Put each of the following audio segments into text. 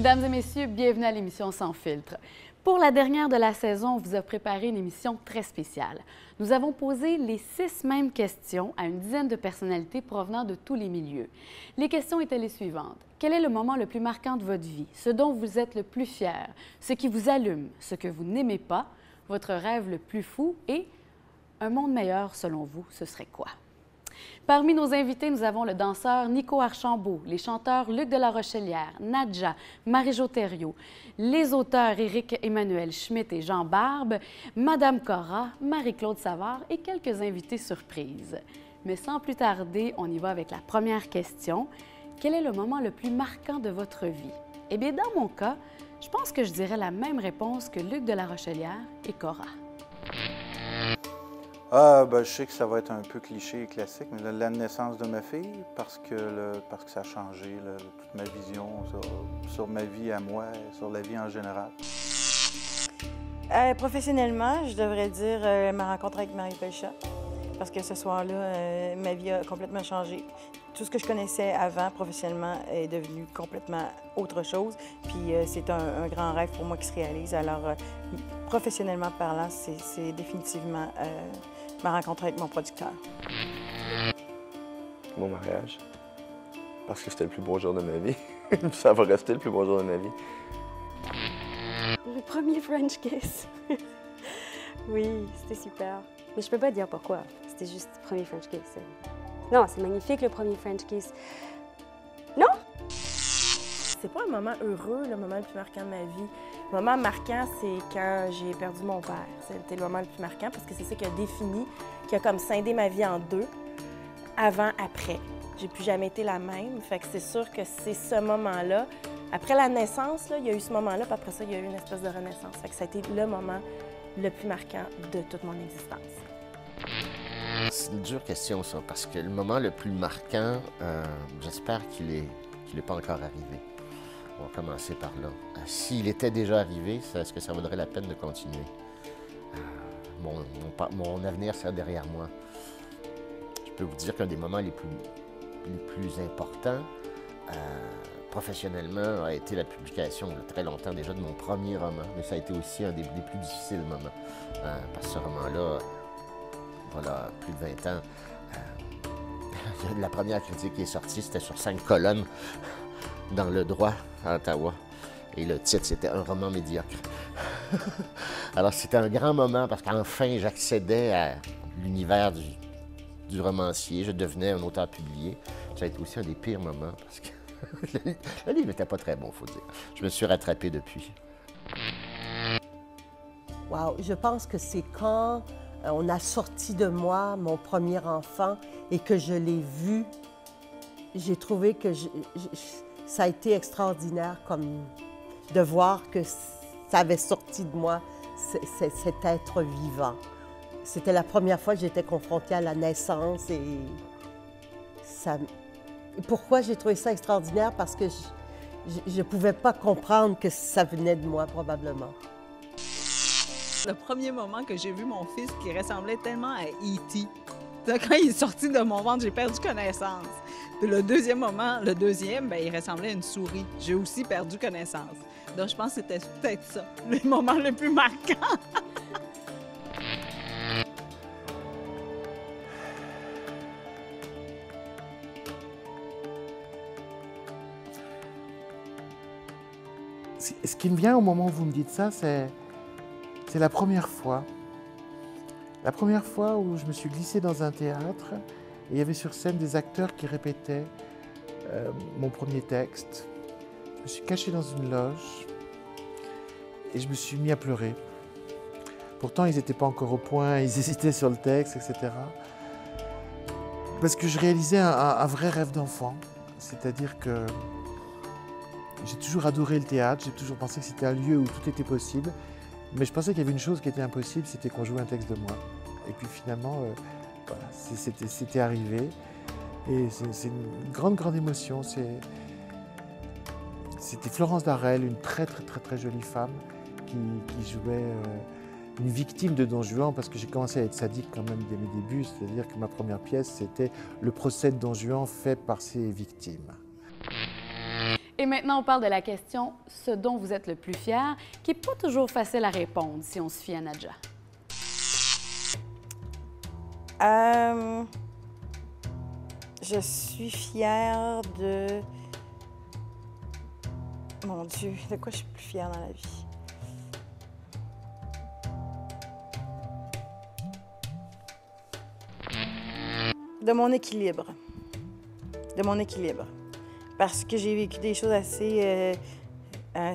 Mesdames et messieurs, bienvenue à l'émission Sans filtre. Pour la dernière de la saison, on vous a préparé une émission très spéciale. Nous avons posé les 6 mêmes questions à une dizaine de personnalités provenant de tous les milieux. Les questions étaient les suivantes. Quel est le moment le plus marquant de votre vie? Ce dont vous êtes le plus fier? Ce qui vous allume? Ce que vous n'aimez pas? Votre rêve le plus fou? Et un monde meilleur, selon vous, ce serait quoi? Parmi nos invités, nous avons le danseur Nico Archambault, les chanteurs Luc de la Rochelière, Nadja, Marie-Jo Thériault, les auteurs Éric-Emmanuel Schmitt et Jean Barbe, Madame Cora, Marie-Claude Savard et quelques invités surprises. Mais sans plus tarder, on y va avec la première question. Quel est le moment le plus marquant de votre vie? Eh bien, dans mon cas, je pense que je dirais la même réponse que Luc de la Rochelière et Cora. Je sais que ça va être un peu cliché et classique, mais la naissance de ma fille, parce que ça a changé toute ma vision sur ma vie à moi et sur la vie en général. Professionnellement, je devrais dire ma rencontre avec Marie Pelchat, parce que ce soir-là, ma vie a complètement changé. Tout ce que je connaissais avant professionnellement est devenu complètement autre chose. Puis c'est un grand rêve pour moi qui se réalise. Alors, professionnellement parlant, c'est définitivement ma rencontre avec mon producteur. Mon mariage. Parce que c'était le plus beau jour de ma vie. Ça va rester le plus beau jour de ma vie. Le premier French kiss. Oui, c'était super. Mais je peux pas dire pourquoi. C'était juste le premier French kiss. Non, c'est magnifique le premier French kiss. Non? C'est pas un moment heureux, le moment le plus marquant de ma vie. Le moment marquant, c'est quand j'ai perdu mon père. C'était le moment le plus marquant parce que c'est ça qui a défini, qui a comme scindé ma vie en deux, avant, après. J'ai plus jamais été la même. Fait que c'est sûr que c'est ce moment-là. Après la naissance, là, il y a eu ce moment-là, puis après ça, il y a eu une espèce de renaissance. Fait que ça a été le moment le plus marquant de toute mon existence. C'est une dure question, ça, parce que le moment le plus marquant, j'espère qu'il n'est pas encore arrivé. On va commencer par là. S'il était déjà arrivé, est-ce que ça vaudrait la peine de continuer? Mon avenir, c'est derrière moi. Je peux vous dire qu'un des moments les plus importants, professionnellement, a été la publication, il y a très longtemps déjà, de mon premier roman. Mais ça a été aussi un des plus difficiles moments. Parce que ce roman-là, voilà, plus de 20 ans, la première critique qui est sortie, c'était sur 5 colonnes dans Le Droit à Ottawa. Et le titre, c'était Un roman médiocre. Alors, c'était un grand moment parce qu'enfin, j'accédais à l'univers du romancier. Je devenais un auteur publié. Ça a été aussi un des pires moments parce que le livre n'était pas très bon, il faut dire. Je me suis rattrapé depuis. Wow, je pense que c'est quand on a sorti de moi mon premier enfant et que je l'ai vu, j'ai trouvé que ça a été extraordinaire comme de voir que ça avait sorti de moi cet être vivant. C'était la première fois que j'étais confrontée à la naissance et ça... Pourquoi j'ai trouvé ça extraordinaire? Parce que je ne pouvais pas comprendre que ça venait de moi, probablement. Le premier moment que j'ai vu mon fils qui ressemblait tellement à E.T., quand il est sorti de mon ventre, j'ai perdu connaissance. Puis le deuxième moment, il ressemblait à une souris. J'ai aussi perdu connaissance. Donc je pense que c'était peut-être ça, le moment le plus marquant. Ce qui me vient au moment où vous me dites ça, c'est la première fois. La première fois où je me suis glissé dans un théâtre et il y avait sur scène des acteurs qui répétaient mon premier texte. Je me suis caché dans une loge et je me suis mis à pleurer. Pourtant, ils n'étaient pas encore au point, ils hésitaient sur le texte, etc. Parce que je réalisais un vrai rêve d'enfant. C'est-à-dire que j'ai toujours adoré le théâtre, j'ai toujours pensé que c'était un lieu où tout était possible. Mais je pensais qu'il y avait une chose qui était impossible, c'était qu'on jouait un texte de moi. Et puis finalement, voilà, c'était arrivé. Et c'est une grande, grande émotion. C'était Florence Darel, une très, très, très, très jolie femme qui jouait une victime de Don Juan, parce que j'ai commencé à être sadique quand même dès mes débuts. C'est-à-dire que ma première pièce, c'était le procès de Don Juan fait par ses victimes. Et maintenant, on parle de la question « Ce dont vous êtes le plus fier », qui n'est pas toujours facile à répondre si on se fie à Nadja. Je suis fière de... Mon Dieu, de quoi je suis plus fière dans la vie? De mon équilibre. De mon équilibre. Parce que j'ai vécu des choses assez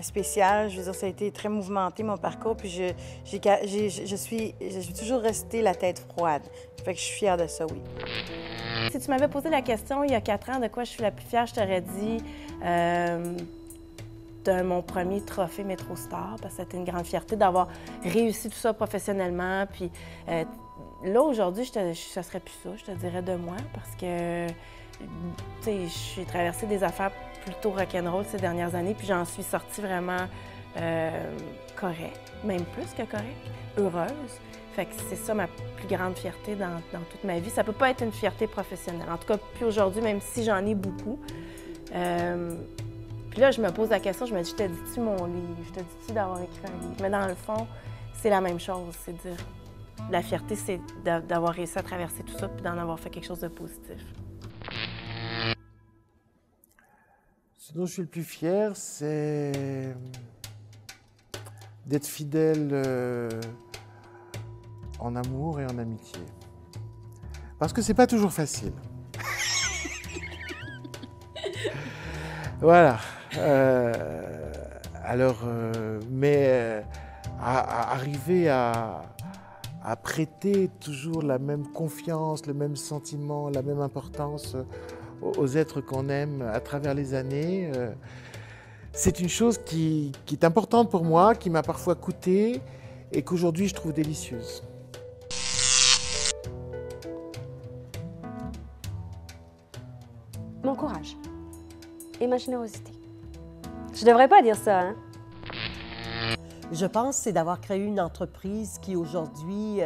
spéciales. Je veux dire, ça a été très mouvementé, mon parcours. Puis je suis toujours restée la tête froide. Fait que je suis fière de ça, oui. Si tu m'avais posé la question il y a 4 ans de quoi je suis la plus fière, je t'aurais dit de mon premier trophée MetroStar, parce que c'était une grande fierté d'avoir réussi tout ça professionnellement. Puis là, aujourd'hui, ça serait plus ça, je te dirais de moi, parce que tu sais, j'ai traversé des affaires plutôt rock'n'roll ces dernières années, puis j'en suis sortie vraiment correcte, même plus que correcte, heureuse. Fait que c'est ça ma plus grande fierté dans toute ma vie. Ça peut pas être une fierté professionnelle. En tout cas, plus aujourd'hui, même si j'en ai beaucoup. Puis là, je me pose la question, je me dis, je te dis-tu mon livre? Je te dis-tu d'avoir écrit un livre? Mais dans le fond, c'est la même chose. C'est dire, la fierté, c'est d'avoir réussi à traverser tout ça puis d'en avoir fait quelque chose de positif. Ce dont je suis le plus fier, c'est d'être fidèle en amour et en amitié. Parce que c'est pas toujours facile. Voilà. Arriver à prêter toujours la même confiance, le même sentiment, la même importance aux êtres qu'on aime à travers les années, c'est une chose qui est importante pour moi, qui m'a parfois coûté et qu'aujourd'hui je trouve délicieuse. Mon courage et ma générosité. Je devrais pas dire ça, hein? Je pense que c'est d'avoir créé une entreprise qui aujourd'hui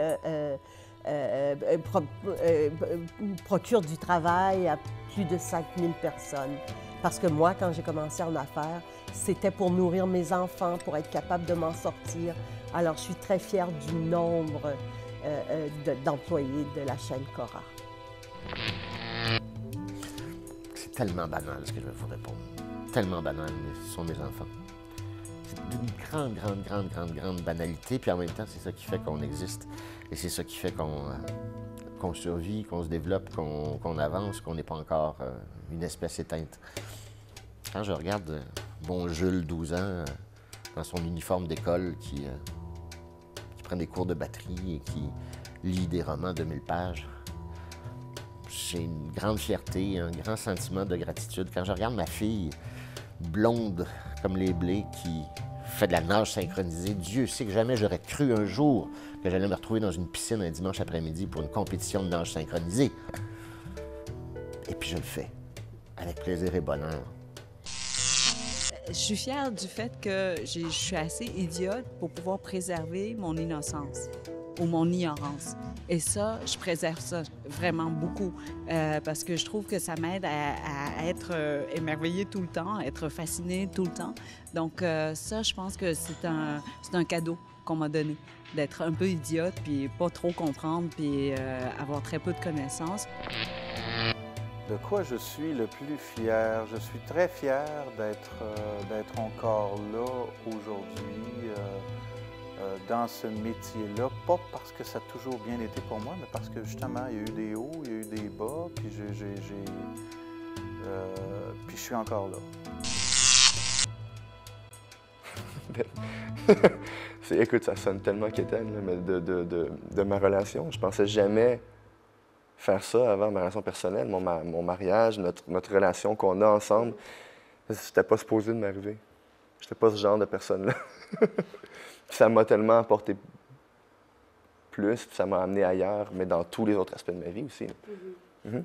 procure du travail à plus de 5000 personnes. Parce que moi, quand j'ai commencé en affaires, c'était pour nourrir mes enfants, pour être capable de m'en sortir. Alors, je suis très fière du nombre d'employés de la chaîne Cora. C'est tellement banal ce que je vais vous répondre. Tellement banal, mais ce sont mes enfants. C'est d'une grande banalité, puis en même temps, c'est ça qui fait qu'on existe. Et c'est ça qui fait qu'on survit, qu'on se développe, qu'on avance, qu'on n'est pas encore une espèce éteinte. Quand je regarde bon Jules, 12 ans, dans son uniforme d'école, qui prend des cours de batterie et qui lit des romans de 1000 pages, j'ai une grande fierté, un grand sentiment de gratitude. Quand je regarde ma fille, blonde comme les blés, qui fait de la nage synchronisée, Dieu sait que jamais j'aurais cru un jour que j'allais me retrouver dans une piscine un dimanche après-midi pour une compétition de nage synchronisée. Et puis je le fais, avec plaisir et bonheur. Je suis fière du fait que je suis assez idiote pour pouvoir préserver mon innocence ou mon ignorance. Et ça, je préserve ça vraiment beaucoup parce que je trouve que ça m'aide à être émerveillée tout le temps, à être fascinée tout le temps. Donc ça, je pense que c'est un cadeau qu'on m'a donné, d'être un peu idiote, puis pas trop comprendre, puis avoir très peu de connaissances. De quoi je suis le plus fier? Je suis très fier d'être encore là aujourd'hui dans ce métier-là. Pas parce que ça a toujours bien été pour moi, mais parce que justement, il y a eu des hauts, il y a eu des bas, puis puis je suis encore là. Écoute, ça sonne tellement quétaine, là, mais de ma relation, je pensais jamais faire ça avant ma relation personnelle, mon mariage, notre relation qu'on a ensemble. C'était pas supposé de m'arriver. J'étais pas ce genre de personne-là. Ça m'a tellement apporté plus, puis ça m'a amené ailleurs, mais dans tous les autres aspects de ma vie aussi. Mm-hmm.